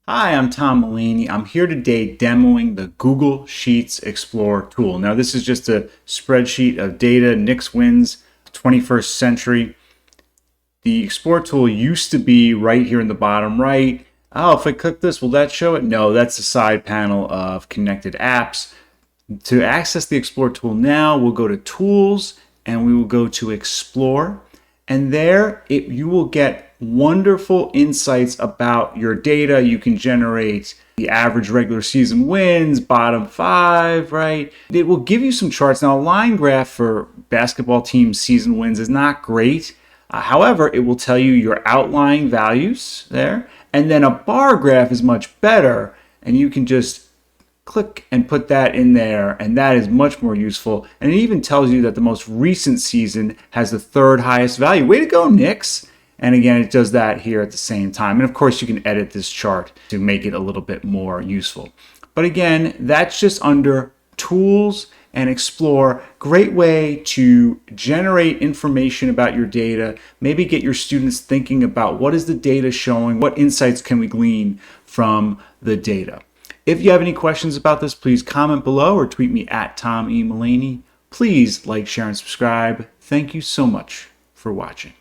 Hi, I'm Tom Mulaney. I'm here today demoing the Google Sheets Explorer tool. Now, this is just a spreadsheet of data. Knicks wins 21st century. The Explorer tool used to be right here in the bottom right. Oh, if I click this, will that show it? No, that's the side panel of connected apps. To access the Explore tool now, we'll go to Tools and we will go to Explore. And there you will get wonderful insights about your data. You can generate the average regular season wins, bottom five, right? It will give you some charts. Now, a line graph for basketball team season wins is not great. However, it will tell you your outlying values there. And then a bar graph is much better. And you can just click and put that in there, and that is much more useful. And it even tells you that the most recent season has the third highest value. Way to go, Knicks! And again, it does that here at the same time. And of course, you can edit this chart to make it a little bit more useful. But again, that's just under Tools and Explore. Great way to generate information about your data, maybe get your students thinking about what is the data showing, what insights can we glean from the data. If you have any questions about this, please comment below or tweet me at Tom E. Mulaney. Please like, share, and subscribe. Thank you so much for watching.